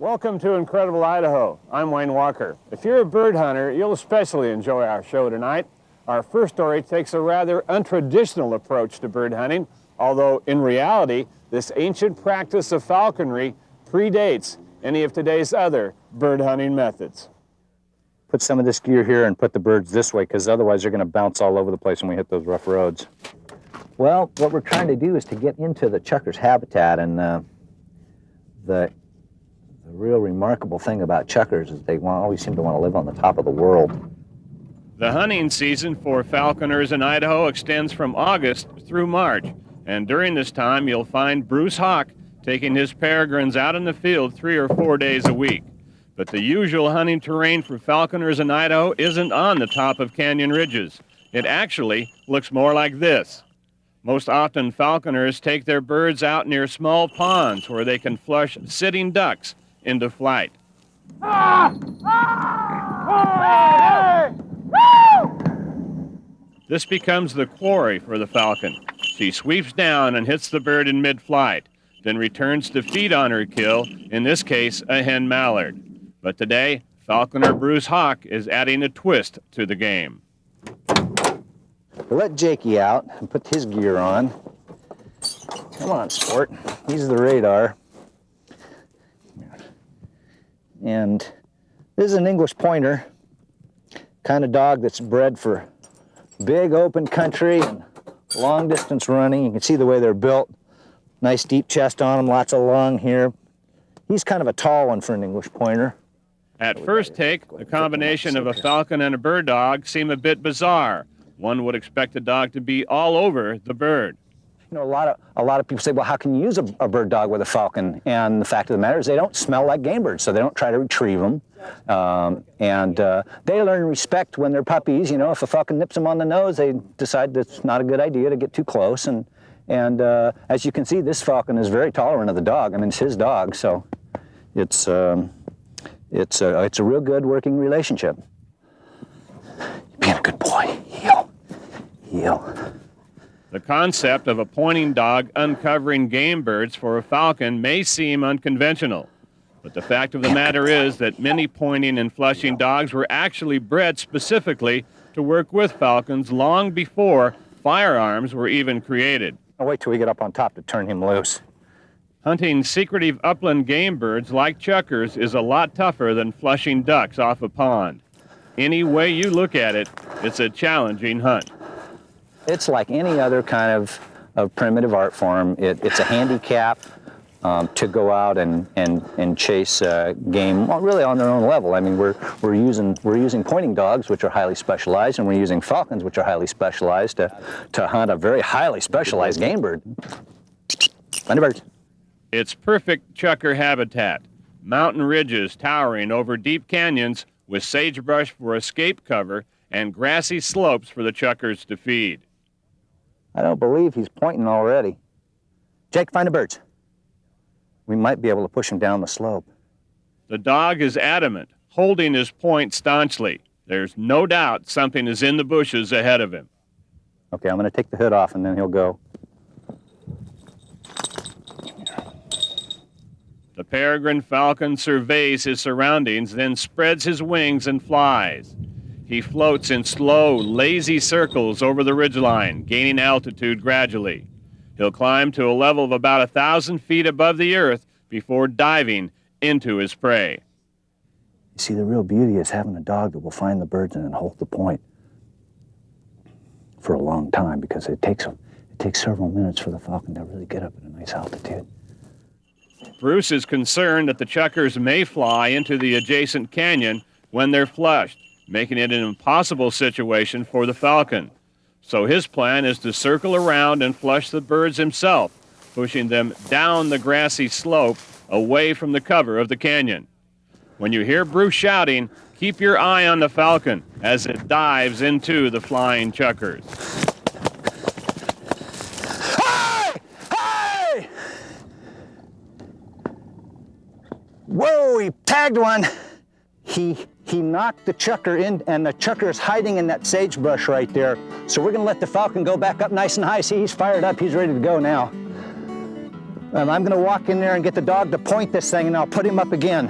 Welcome to Incredible Idaho. I'm Wayne Walker. If you're a bird hunter, you'll especially enjoy our show tonight. Our first story takes a rather untraditional approach to bird hunting, although in reality, this ancient practice of falconry predates any of today's other bird hunting methods. Put some of this gear here and put the birds this way, because otherwise they're going to bounce all over the place when we hit those rough roads. Well, what we're trying to do is to get into the chukar's habitat, and the real remarkable thing about chukars is they always seem to want to live on the top of the world. The hunting season for falconers in Idaho extends from August through March, and during this time you'll find Bruce Hawk taking his peregrines out in the field 3 or 4 days a week. But the usual hunting terrain for falconers in Idaho isn't on the top of canyon ridges. It actually looks more like this. Most often falconers take their birds out near small ponds where they can flush sitting ducks into flight. This becomes the quarry for the falcon. She sweeps down and hits the bird in mid-flight, then returns to feed on her kill, in this case a hen mallard. But today, falconer Bruce Hawk is adding a twist to the game. We'll let Jakey out and put his gear on. Come on, sport. He's the radar. And this is an English pointer, kind of dog that's bred for big open country and long distance running. You can see the way they're built. Nice deep chest on them, lots of lung here. He's kind of a tall one for an English pointer. At first take, the combination of a falcon and a bird dog seem a bit bizarre. One would expect the dog to be all over the bird. You know, a lot of people say, well, how can you use a bird dog with a falcon? And the fact of the matter is they don't smell like game birds, so they don't try to retrieve them. They learn respect when they're puppies. You know, if a falcon nips them on the nose, they decide that it's not a good idea to get too close. And as you can see, this falcon is very tolerant of the dog. I mean, it's his dog, so it's a real good working relationship. You're being a good boy. Heel. Heel. The concept of a pointing dog uncovering game birds for a falcon may seem unconventional, but the fact of the matter is that many pointing and flushing dogs were actually bred specifically to work with falcons long before firearms were even created. I'll wait till we get up on top to turn him loose. Hunting secretive upland game birds like chukars is a lot tougher than flushing ducks off a pond. Any way you look at it, it's a challenging hunt. It's like any other kind of primitive art form. It's a handicap to go out and chase game, well, really on their own level. I mean, we're using pointing dogs, which are highly specialized, and we're using falcons, which are highly specialized, to hunt a very highly specialized game bird. Plenty of birds. It's perfect chukar habitat. Mountain ridges towering over deep canyons with sagebrush for escape cover and grassy slopes for the chukars to feed. I don't believe he's pointing already. Jake, find the birds. We might be able to push him down the slope. The dog is adamant, holding his point staunchly. There's no doubt something is in the bushes ahead of him. Okay, I'm going to take the hood off and then he'll go. The peregrine falcon surveys his surroundings, then spreads his wings and flies. He floats in slow, lazy circles over the ridgeline, gaining altitude gradually. He'll climb to a level of about 1,000 feet above the earth before diving into his prey. You see, the real beauty is having a dog that will find the birds and then hold the point for a long time, because it takes several minutes for the falcon to really get up at a nice altitude. Bruce is concerned that the chukars may fly into the adjacent canyon when they're flushed, making it an impossible situation for the falcon. So his plan is to circle around and flush the birds himself, pushing them down the grassy slope away from the cover of the canyon. When you hear Bruce shouting, keep your eye on the falcon as it dives into the flying chukars. Hey! Hey! Whoa, he tagged one. He knocked the chukar in, and the chukar is hiding in that sagebrush right there. So we're going to let the falcon go back up nice and high. See, he's fired up. He's ready to go now. And I'm gonna walk in there and get the dog to point this thing, and I'll put him up again.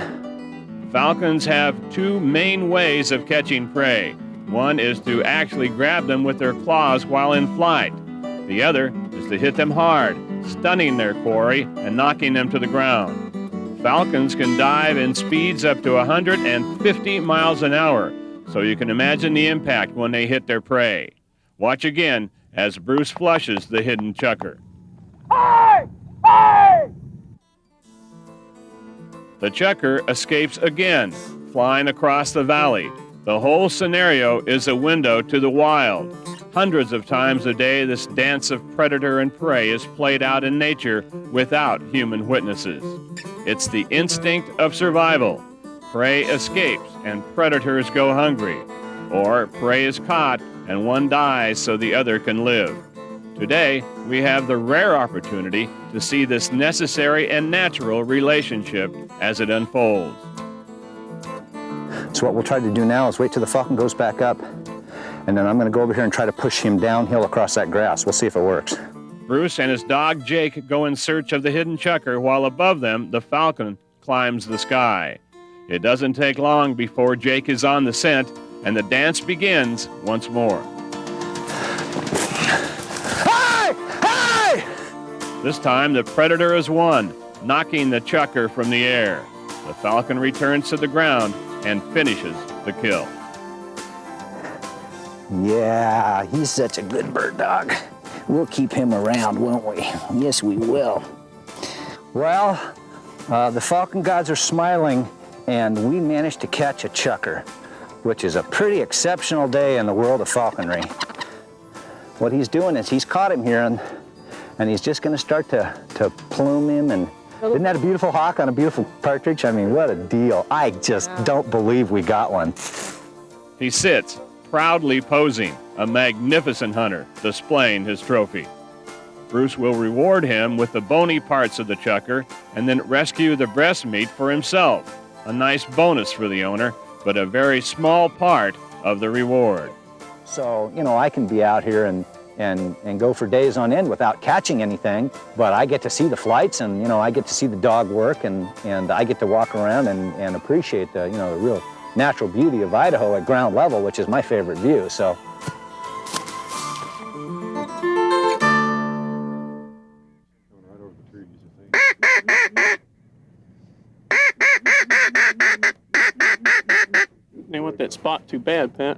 Falcons have two main ways of catching prey. One is to actually grab them with their claws while in flight. The other is to hit them hard, stunning their quarry and knocking them to the ground. Falcons can dive in speeds up to 150 miles an hour, so you can imagine the impact when they hit their prey. Watch again as Bruce flushes the hidden chucker. Hey! Hey! The chucker escapes again, flying across the valley. The whole scenario is a window to the wild. Hundreds of times a day, this dance of predator and prey is played out in nature without human witnesses. It's the instinct of survival. Prey escapes and predators go hungry. Or prey is caught and one dies so the other can live. Today, we have the rare opportunity to see this necessary and natural relationship as it unfolds. So what we'll try to do now is wait till the falcon goes back up, and then I'm gonna go over here and try to push him downhill across that grass. We'll see if it works. Bruce and his dog Jake go in search of the hidden chucker while above them, the falcon climbs the sky. It doesn't take long before Jake is on the scent and the dance begins once more. Hey! Hey! This time the predator is won, knocking the chucker from the air. The falcon returns to the ground and finishes the kill. Yeah, he's such a good bird dog. We'll keep him around, won't we? Yes, we will. Well, the falcon gods are smiling, and we managed to catch a chucker, which is a pretty exceptional day in the world of falconry. What he's doing is he's caught him here, and he's just gonna start to plume him. And isn't that a beautiful hawk on a beautiful partridge? I mean, what a deal. I just don't believe we got one. He sits, proudly posing, a magnificent hunter, displaying his trophy. Bruce will reward him with the bony parts of the chucker and then rescue the breast meat for himself. A nice bonus for the owner, but a very small part of the reward. So, you know, I can be out here and go for days on end without catching anything, but I get to see the flights, and, you know, I get to see the dog work, and I get to walk around and appreciate the, you know, the real natural beauty of Idaho at ground level, which is my favorite view. So. They want that spot too bad, Pat.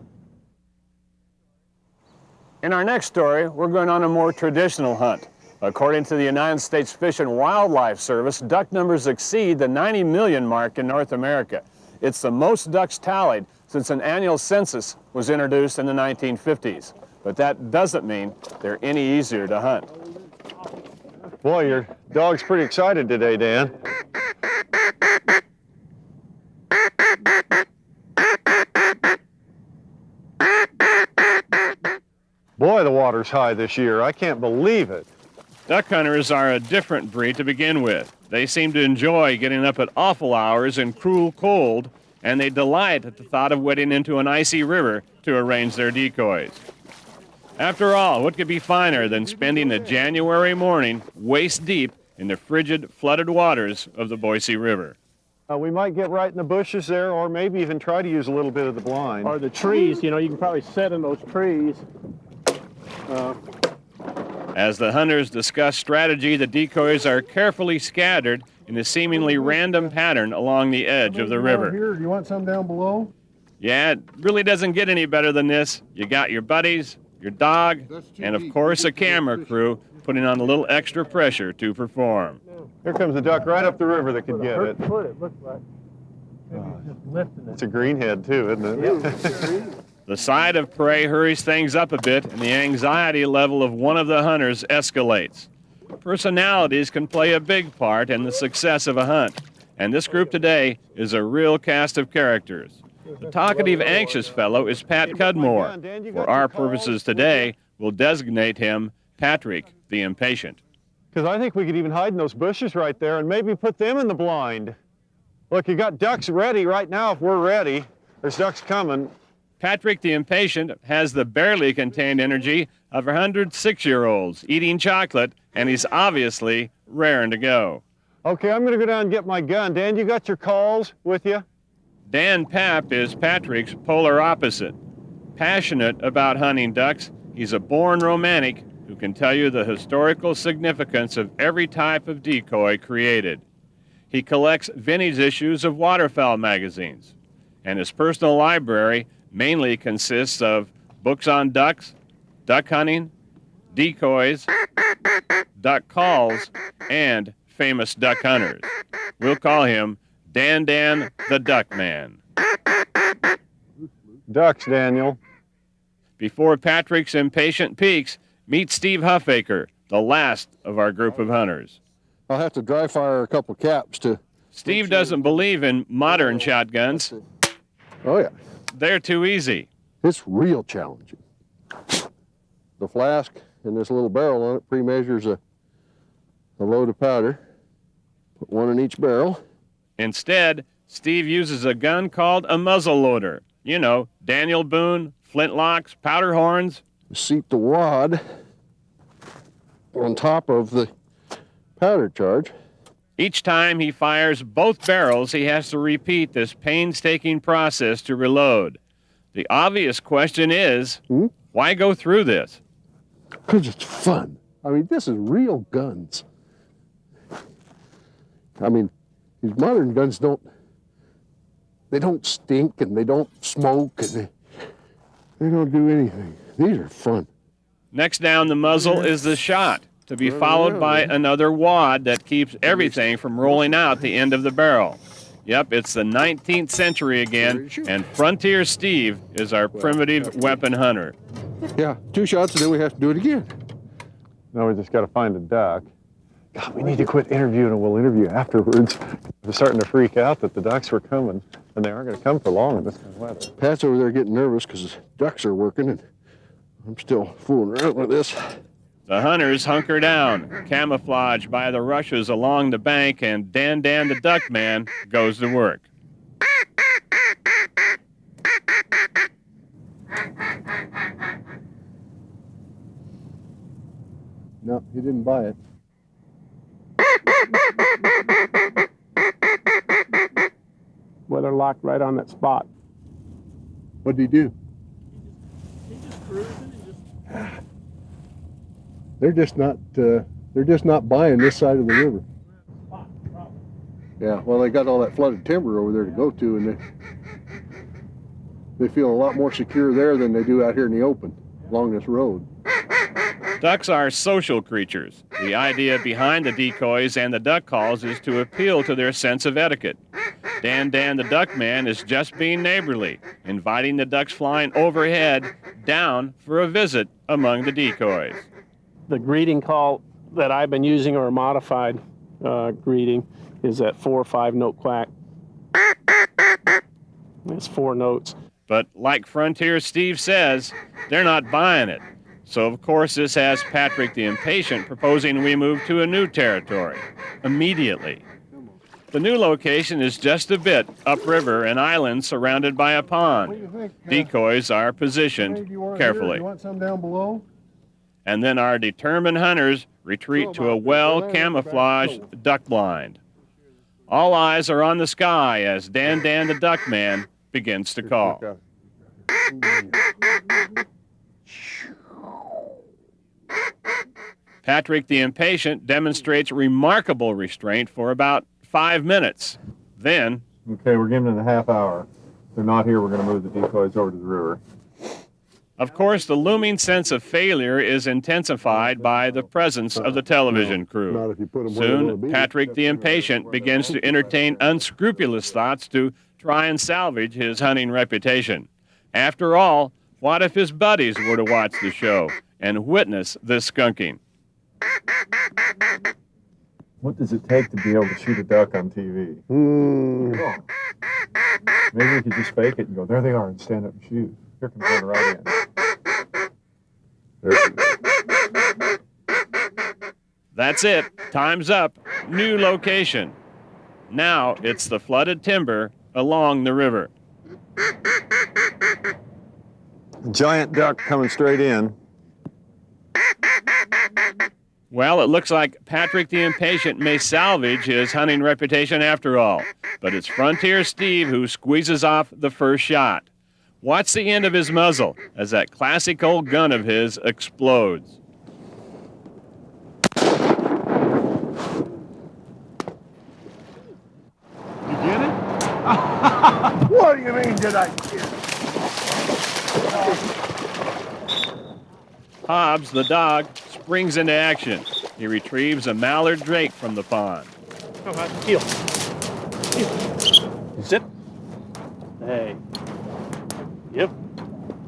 In our next story, we're going on a more traditional hunt. According to the United States Fish and Wildlife Service, duck numbers exceed the 90 million mark in North America. It's the most ducks tallied since an annual census was introduced in the 1950s. But that doesn't mean they're any easier to hunt. Boy, your dog's pretty excited today, Dan. Boy, the water's high this year. I can't believe it. Duck hunters are a different breed to begin with. They seem to enjoy getting up at awful hours in cruel cold, and they delight at the thought of wading into an icy river to arrange their decoys. After all, what could be finer than spending a January morning waist deep in the frigid, flooded waters of the Boise River? We might get right in the bushes there, or maybe even try to use a little bit of the blind. Or the trees, you know, you can probably sit in those trees. As the hunters discuss strategy, the decoys are carefully scattered in a seemingly random pattern along the edge of the river. Here, you want some down below? Yeah, it really doesn't get any better than this. You got your buddies, your dog, and of course a camera crew putting on a little extra pressure to perform. Here comes a duck right up the river that could get it. Foot, it looks like. Maybe he's just lifting it. It's a greenhead too, isn't it? The sight of prey hurries things up a bit, and the anxiety level of one of the hunters escalates. Personalities can play a big part in the success of a hunt, and this group today is a real cast of characters. The talkative, anxious fellow is Pat Cudmore. For our purposes today, we'll designate him Patrick the Impatient. Because I think we could even hide in those bushes right there and maybe put them in the blind. Look, you got ducks ready right now if we're ready. There's ducks coming. Patrick the Impatient has the barely contained energy of 106-year-olds eating chocolate, and he's obviously raring to go. Okay, I'm gonna go down and get my gun. Dan, you got your calls with you? Dan Papp is Patrick's polar opposite. Passionate about hunting ducks, he's a born romantic who can tell you the historical significance of every type of decoy created. He collects vintage issues of waterfowl magazines, and his personal library mainly consists of books on ducks, duck hunting, decoys, duck calls, and famous duck hunters. We'll call him Dan the Duck Man. Ducks, Daniel. Before Patrick's impatient peaks, meet Steve Huffaker, the last of our group of hunters. I'll have to dry fire a couple caps to... Steve doesn't believe in modern shotguns. Oh, yeah. They're too easy. It's real challenging. The flask and this little barrel on it pre-measures a load of powder. Put one in each barrel. Instead, Steve uses a gun called a muzzle loader. You know, Daniel Boone, flintlocks, powder horns. Seat the wad on top of the powder charge. Each time he fires both barrels, he has to repeat this painstaking process to reload. The obvious question is, why go through this? Because it's fun. I mean, this is real guns. I mean, these modern guns don't stink and they don't smoke and they don't do anything. These are fun. Next down the muzzle is the shot, to be followed by another wad that keeps everything from rolling out the end of the barrel. Yep, it's the 19th century again, and Frontier Steve is our primitive weapon hunter. Yeah, 2 shots and then we have to do it again. Now we just got to find a duck. God, we need to quit interviewing and we'll interview afterwards. We're starting to freak out that the ducks were coming, and they aren't going to come for long in this kind of weather. Pat's over there getting nervous because the ducks are working and I'm still fooling around with this. The hunters hunker down, camouflaged by the rushes along the bank, and Dan the Duck Man goes to work. No, he didn't buy it. Well, they're locked right on that spot. What did he do? He's just cruising and just... They're just not buying this side of the river. Yeah, well, they got all that flooded timber over there to go to, and they feel a lot more secure there than they do out here in the open along this road. Ducks are social creatures. The idea behind the decoys and the duck calls is to appeal to their sense of etiquette. Dan the Duck Man is just being neighborly, inviting the ducks flying overhead down for a visit among the decoys. The greeting call that I've been using, or a modified greeting, is that 4 or 5 note quack. It's 4 notes. But like Frontier Steve says, they're not buying it. So of course this has Patrick the Impatient proposing we move to a new territory immediately. The new location is just a bit upriver, an island surrounded by a pond. Decoys are positioned carefully. You want some down below? And then our determined hunters retreat to a well-camouflaged duck blind. All eyes are on the sky as Dan the Duck Man begins to call. Patrick the Impatient demonstrates remarkable restraint for about 5 minutes. Then, Okay, we're giving it a half hour. If they're not here, we're going to move the decoys over to the river. of course, the looming sense of failure is intensified by the presence of the television crew. Not if you put 'em where they wanna Soon, be. Patrick the Impatient begins to entertain unscrupulous thoughts to try and salvage his hunting reputation. After all, what if his buddies were to watch the show and witness this skunking? What does it take to be able to shoot a duck on TV? Maybe we could just fake it and go, there they are, and stand up and shoot. Here comes one right in. That's it. Time's up. New location. Now it's the flooded timber along the river. Giant duck coming straight in. Well, it looks like Patrick the Impatient may salvage his hunting reputation after all, but it's Frontier Steve who squeezes off the first shot. Watch the end of his muzzle as that classic old gun of his explodes. You get it? What do you mean, did I get it? Hobbs, the dog, springs into action. He retrieves a mallard drake from the pond. Oh, heel. Sit. Hey. Yep.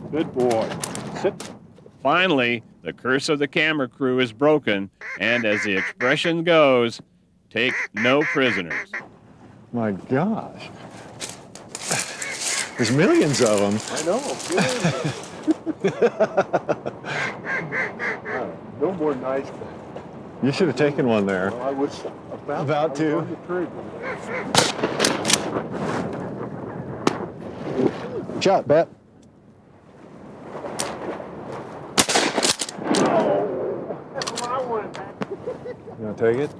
Good boy. Sit. Finally, the curse of the camera crew is broken, and as the expression goes, take no prisoners. My gosh. There's millions of them. I know. No more nice. You should have taken one there. I was About to. Shot, Bet. You want to take it?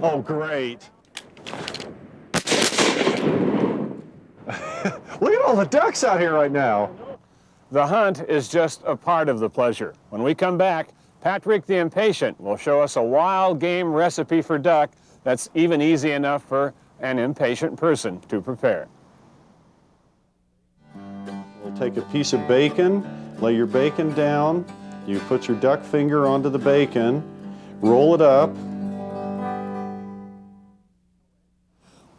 Oh, great. Look at all the ducks out here right now. The hunt is just a part of the pleasure. When we come back, Patrick the Impatient will show us a wild game recipe for duck that's even easy enough for an impatient person to prepare. We'll take a piece of bacon, lay your bacon down, you put your duck finger onto the bacon, roll it up.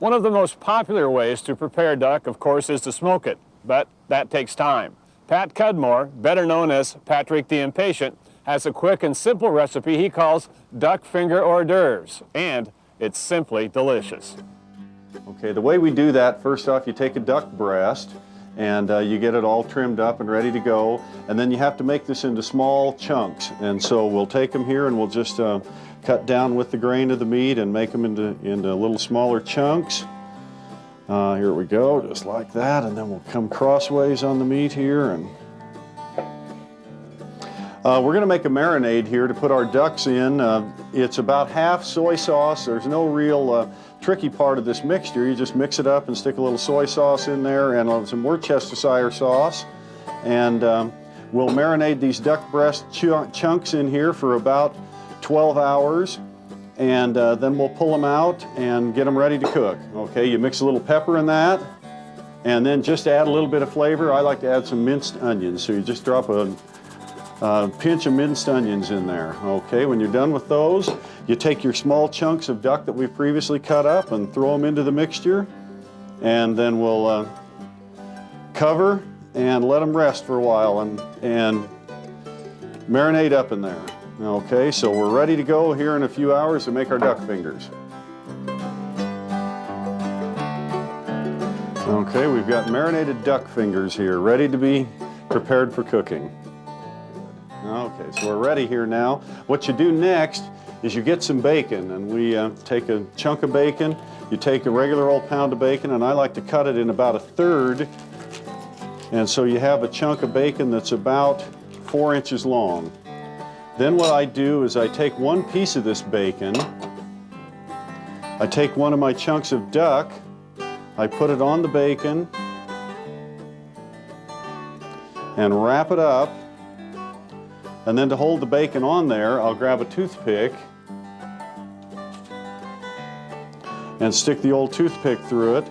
One of the most popular ways to prepare duck, of course, is to smoke it, but that takes time. Pat Cudmore, better known as Patrick the Impatient, has a quick and simple recipe he calls duck finger hors d'oeuvres, and it's simply delicious. Okay, the way we do that, first off, you take a duck breast and you get it all trimmed up and ready to go, and then you have to make this into small chunks. And so we'll take them here and we'll just cut down with the grain of the meat and make them into little smaller chunks. Here we go, just like that, and then we'll come crossways on the meat here. And we're going to make a marinade here to put our ducks in. It's about half soy sauce. There's no real tricky part of this mixture. You just mix it up and stick a little soy sauce in there and some Worcestershire sauce. And we'll marinate these duck breast chunks in here for about 12 hours. And then we'll pull them out and get them ready to cook. Okay, you mix a little pepper in that, and then just to add a little bit of flavor, I like to add some minced onions. So you just drop a pinch of minced onions in there. Okay, when you're done with those, you take your small chunks of duck that we've previously cut up and throw them into the mixture, and then we'll cover and let them rest for a while and marinate up in there. Okay, so we're ready to go here in a few hours to make our duck fingers. Okay, we've got marinated duck fingers here, ready to be prepared for cooking. Okay, so we're ready here now. What you do next is you get some bacon, and we take a chunk of bacon. You take a regular old pound of bacon, and I like to cut it in about a third. And so you have a chunk of bacon that's about 4 inches long. Then what I do is I take one piece of this bacon, I take one of my chunks of duck, I put it on the bacon and wrap it up, and then to hold the bacon on there, I'll grab a toothpick and stick the old toothpick through it,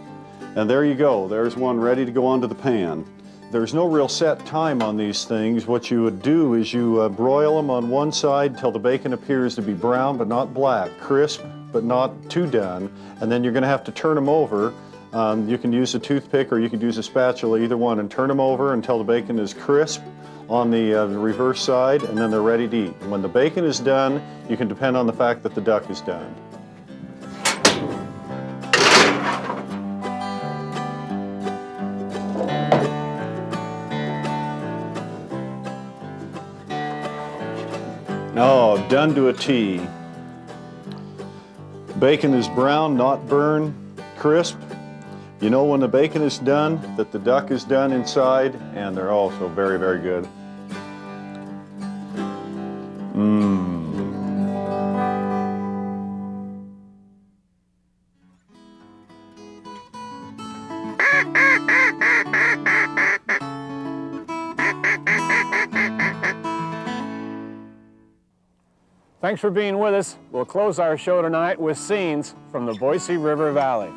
and there you go, there's one ready to go onto the pan. There's no real set time on these things. What you would do is you broil them on one side till the bacon appears to be brown but not black, crisp but not too done, and then you're going to have to turn them over. You can use a toothpick or you can use a spatula, either one, and turn them over until the bacon is crisp on the reverse side, and then they're ready to eat. And when the bacon is done, you can depend on the fact that the duck is done. Oh, done to a T. Bacon is brown, not burned, crisp. You know when the bacon is done, that the duck is done inside, and they're also very, very good. Thanks for being with us. We'll close our show tonight with scenes from the Boise River Valley.